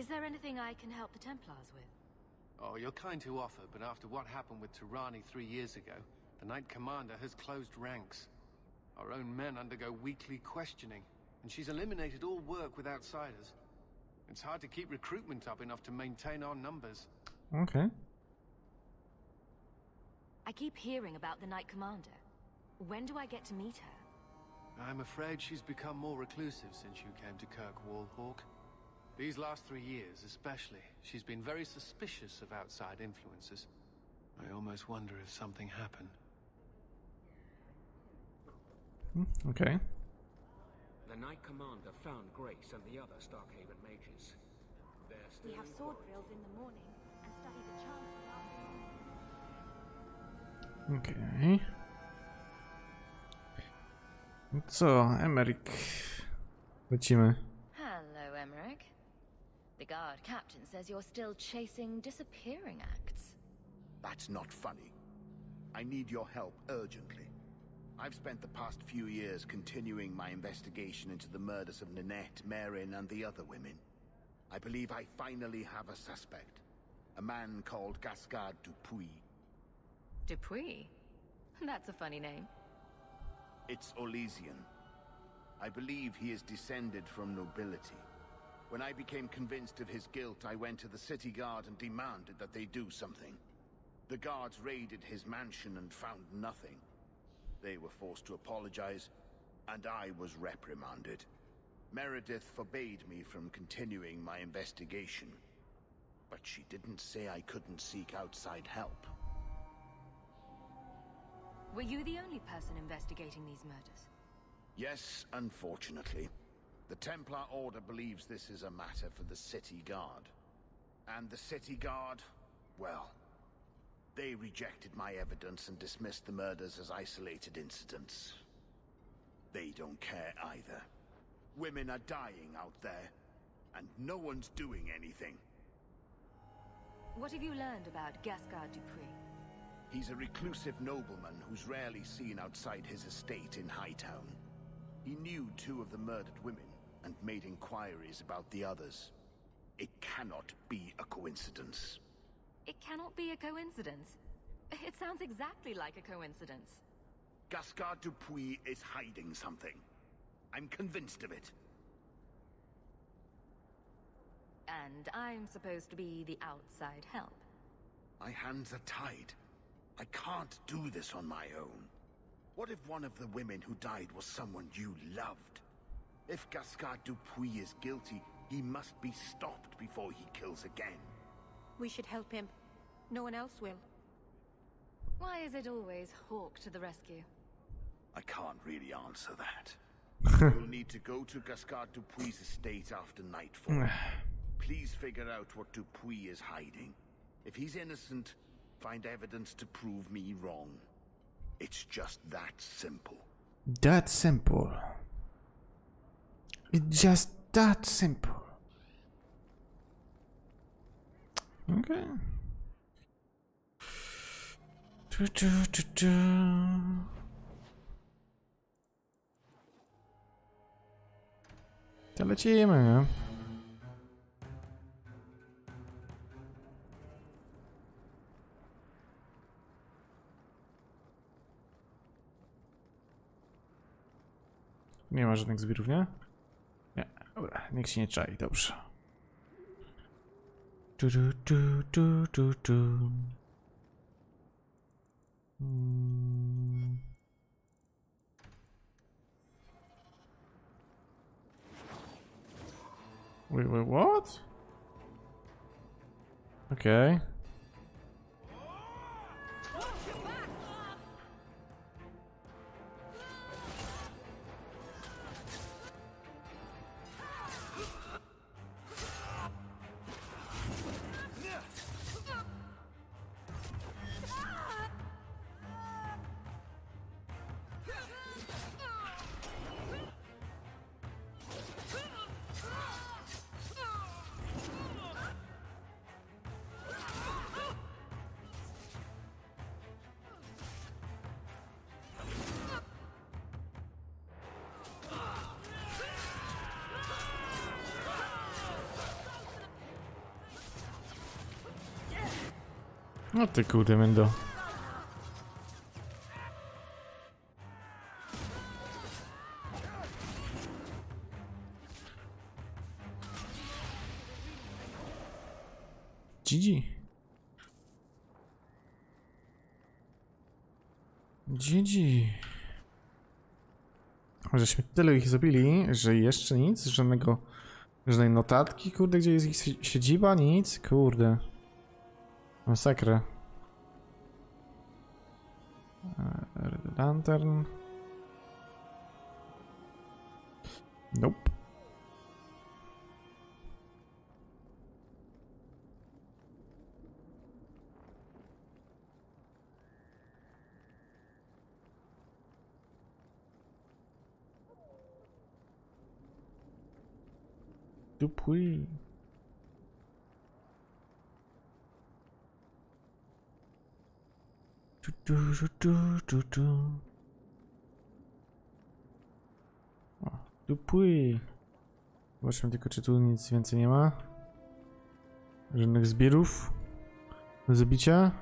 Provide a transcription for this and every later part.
Is there anything I can help the Templars with? Oh, you're kind to offer, but after what happened with Tirani 3 years ago, the Knight Commander has closed ranks. Our own men undergo weekly questioning, and she's eliminated all work with outsiders. It's hard to keep recruitment up enough to maintain our numbers. Okay. I keep hearing about the Knight Commander. When do I get to meet her? I'm afraid she's become more reclusive since you came to Kirkwall, Hawk. These last 3 years, especially, she's been very suspicious of outside influences. I almost wonder if something happened. Okay. The Knight Commander found Grace and the other Starkhaven mages. They're still We have sword drills in the morning and study the chances after. Okay. Co, Emerick? Lecimy. Hello, Emmerich. The guard captain says you're still chasing disappearing acts. That's not funny. I need your help urgently. I've spent the past few years continuing my investigation into the murders of Ninette, Marin, and the other women. I believe I finally have a suspect. A man called Gascard Dupuis. Dupuis? That's a funny name. It's Orlesian. I believe he is descended from nobility. When I became convinced of his guilt, I went to the city guard and demanded that they do something. The guards raided his mansion and found nothing. They were forced to apologize, and I was reprimanded. Meredith forbade me from continuing my investigation. But she didn't say I couldn't seek outside help. Were you the only person investigating these murders? Yes, unfortunately. The Templar Order believes this is a matter for the City Guard. And the City Guard, well, they rejected my evidence and dismissed the murders as isolated incidents. They don't care either. Women are dying out there, and no one's doing anything. What have you learned about Gascard Dupuis? He's a reclusive nobleman who's rarely seen outside his estate in Hightown. He knew 2 of the murdered women and made inquiries about the others. It cannot be a coincidence. It cannot be a coincidence. It sounds exactly like a coincidence. Gascard Dupuis is hiding something. I'm convinced of it. And I'm supposed to be the outside help. My hands are tied. I can't do this on my own. What if one of the women who died was someone you loved? If Gascard Dupuis is guilty, he must be stopped before he kills again. We should help him. No one else will. Why is it always Hawk to the rescue? I can't really answer that. You'll need to go to Gascard Dupuis' estate after nightfall. Please figure out what Dupuis is hiding. If he's innocent, find evidence to prove me wrong. It's just that simple. That simple. It's just that simple. Okay. To lecimy, nie? Nie ma żadnych zbirów, nie? Nie, dobra, nikt się nie czai, dobrze. Wait, what? Okay. No ty kurde, Mendo. GG. GG. Żeśmy tyle ich zabili, że jeszcze nic, żadnej notatki, kurde, gdzie jest ich siedziba, nic, kurde. Masakra. Red Lantern. Nope. Dupuis. O, Dupuis. Zobaczmy tylko, czy tu nic więcej nie ma. Żadnych zbierów do zabicia.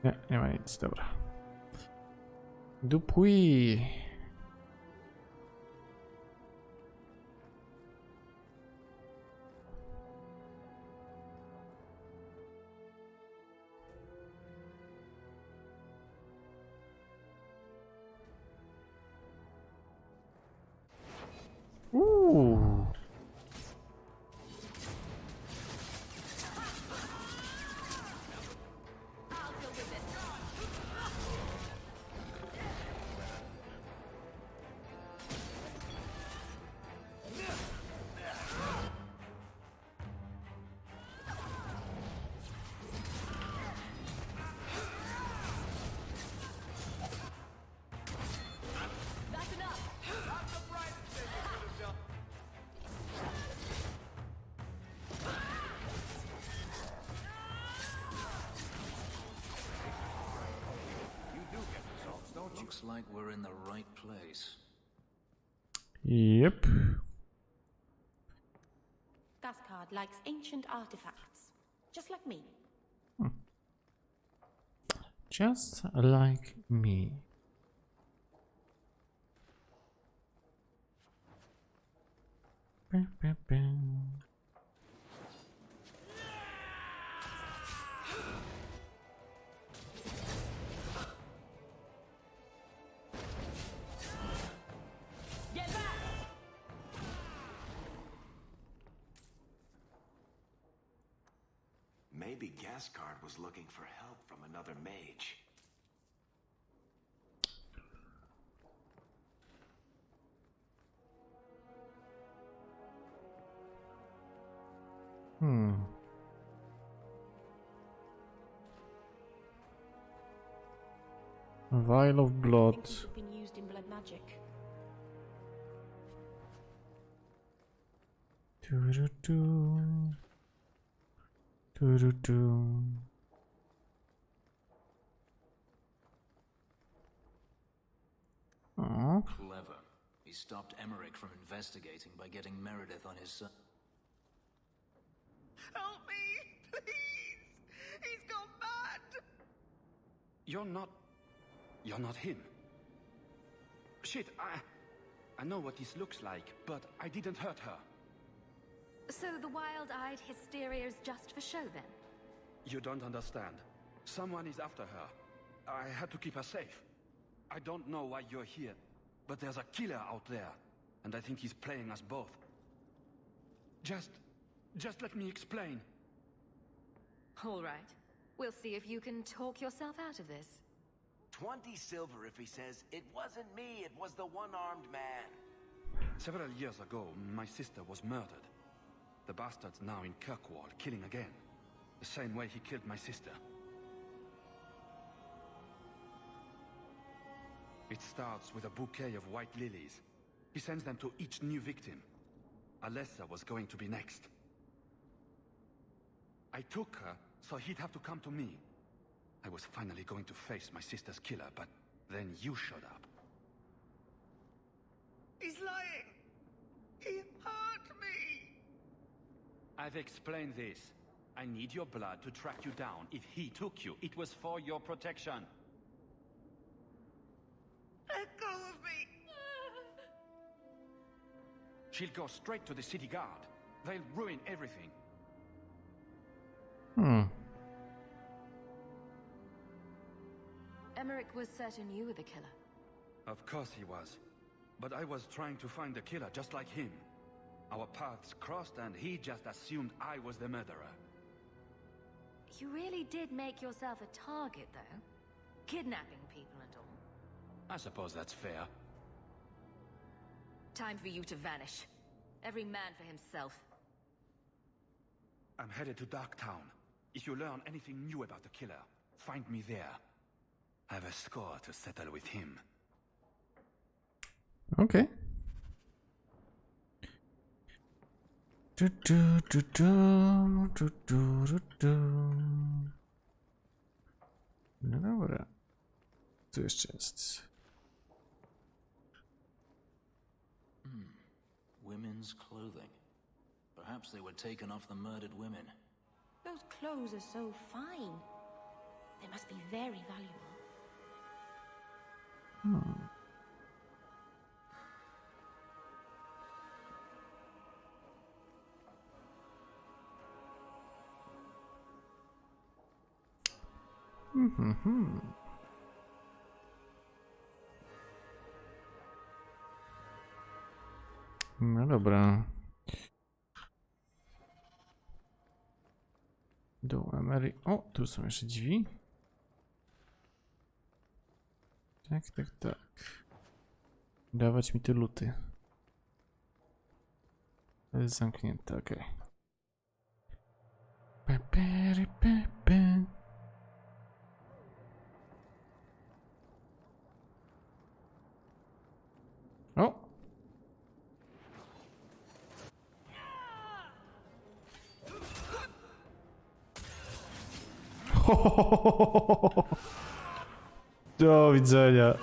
Nie, nie ma nic, dobra. Dupuis. Looks like we're in the right place. Yep. Gascard likes ancient artifacts, just like me. Just like me. Maybe Gascard was looking for help from another mage. A vial of blood. These have been used in blood magic. Oh. Clever. He stopped Emmerich from investigating by getting Meredith on his side. Help me, please! He's gone mad! You're not him. Shit, I know what this looks like, but I didn't hurt her. So the wild-eyed hysteria's just for show, then? You don't understand. Someone is after her. I had to keep her safe. I don't know why you're here, but there's a killer out there, and I think he's playing us both. Just let me explain. All right. We'll see if you can talk yourself out of this. 20 silver if he says, it wasn't me, it was the one-armed man. Several years ago, my sister was murdered. The bastard's now in Kirkwall, killing again. The same way he killed my sister. It starts with a bouquet of white lilies. He sends them to each new victim. Alessa was going to be next. I took her, so he'd have to come to me. I was finally going to face my sister's killer, but then you showed up. He's lying! He hurt me! I've explained this. I need your blood to track you down. If he took you, it was for your protection. Let go of me! She'll go straight to the city guard. They'll ruin everything. Emmerich was certain you were the killer. Of course he was. But I was trying to find the killer just like him. Our paths crossed and he just assumed I was the murderer. You really did make yourself a target, though. Kidnapping people and all. I suppose that's fair. Time for you to vanish. Every man for himself. I'm headed to Darktown. If you learn anything new about the killer, find me there. I have a score to settle with him. Okay. No dobra. Co jeszcze jest? Women's clothing. Perhaps they were taken off the murdered women. Those clothes are so fine. They must be very valuable. No dobra. Do Emery. O, tu są jeszcze drzwi. Tak, tak, tak. Dawać mi te luty. To jest zamknięte, okej. O! Do widzenia.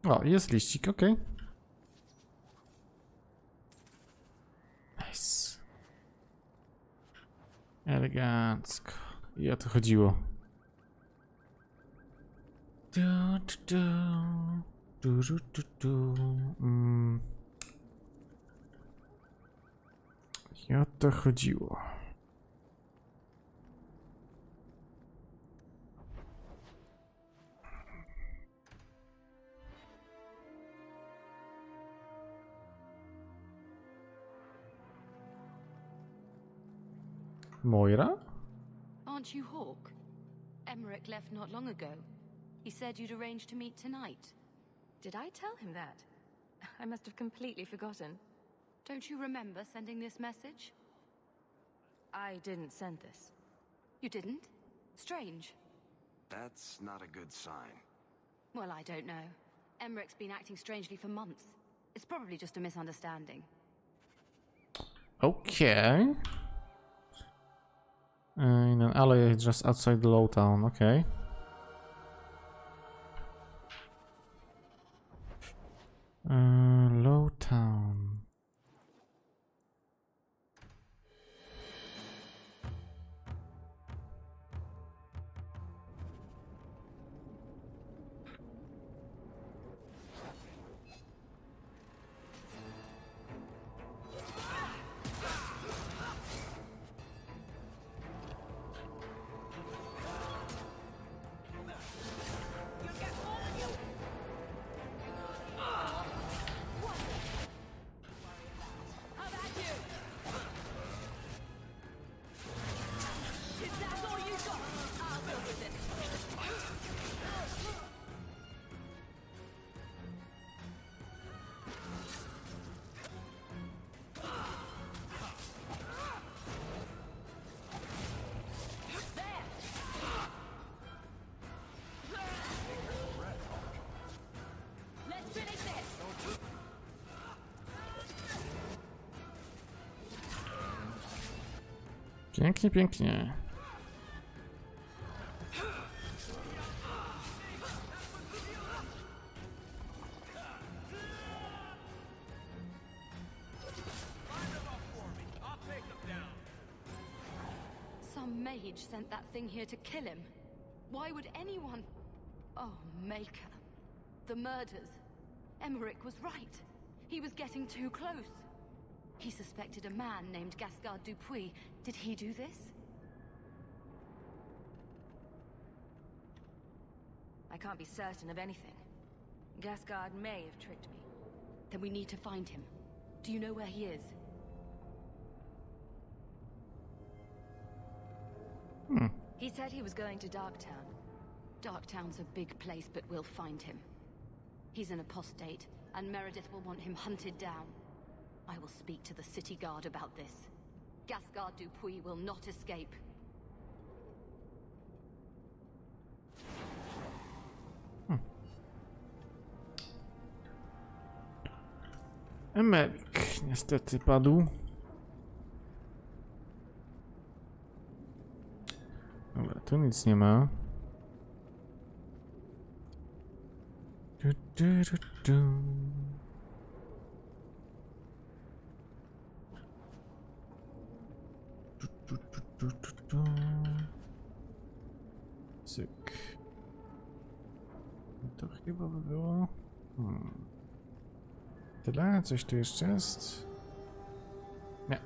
O, jest liścik, okej. Nice. Elegancko. I o to chodziło. I o to chodziło. Moira? Aren't you Hawk? Emmerich left not long ago. He said you'd arranged to meet tonight. Did I tell him that? I must have completely forgotten. Don't you remember sending this message? I didn't send this. You didn't? Strange. That's not a good sign. Well, I don't know. Emmerich's been acting strangely for months. It's probably just a misunderstanding. Okay. In an alley just outside the low town, okay. Low town. Pięknie, pięknie. Some mage sent that thing here to kill him. Why would anyone... Oh, Maker. The murders. Emmerich was right. He was getting too close. He suspected a man named Gascard Dupuis. Did he do this? I can't be certain of anything. Gascard may have tricked me. Then we need to find him. Do you know where he is? He said he was going to Darktown. Darktown's a big place, but we'll find him. He's an apostate, and Meredith will want him hunted down. I will speak to the city guard about this. Gascard Dupuis will not escape. Emmerich niestety padł. Dobra, tu nic nie ma. Cyk. To chyba by było. Tyle? Coś tu jeszcze jest? Nie.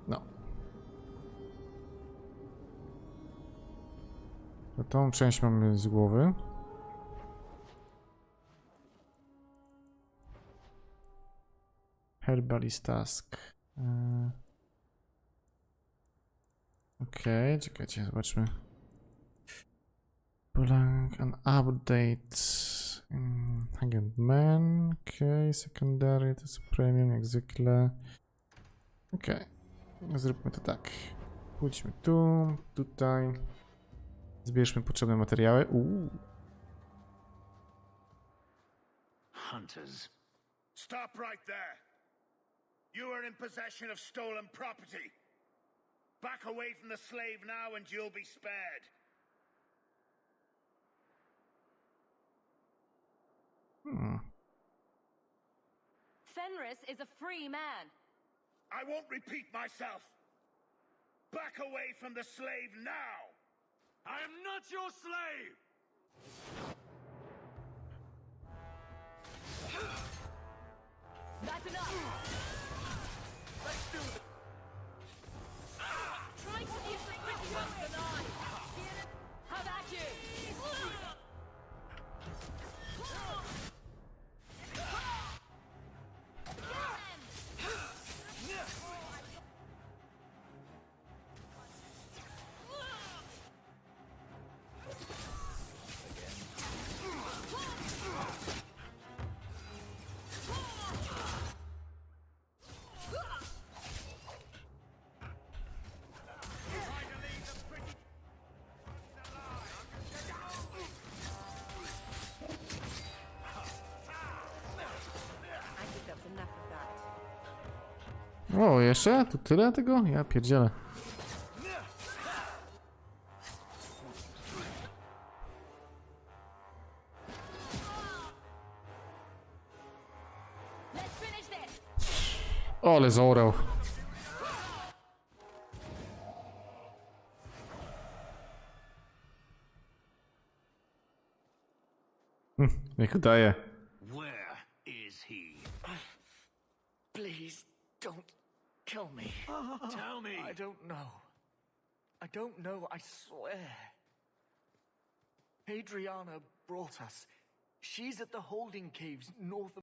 No. To tą część mamy z głowy. Herbalist task. Okej, czekajcie, zobaczmy. Blank an update. Agent Man. Okej, secondary to jest premium jak zwykle. Okej, zróbmy to tak. Pójdźmy tu, tutaj. Zbierzmy potrzebne materiały. Hunters. Stop right there. You are in possession of stolen property. Back away from the slave now and you'll be spared. Fenris is a free man. I won't repeat myself. Back away from the slave now. I am not your slave. That's enough. Let's do this. Try to use the pretty ones tonight. How about you? O, jeszcze? Tu tyle tego? Ja pierdzielę. Ale zaorał. Niech udaje. Where is he? Please don't kill me. Tell me. I don't know. I don't know, I swear. Adriana brought us. She's at the holding caves north of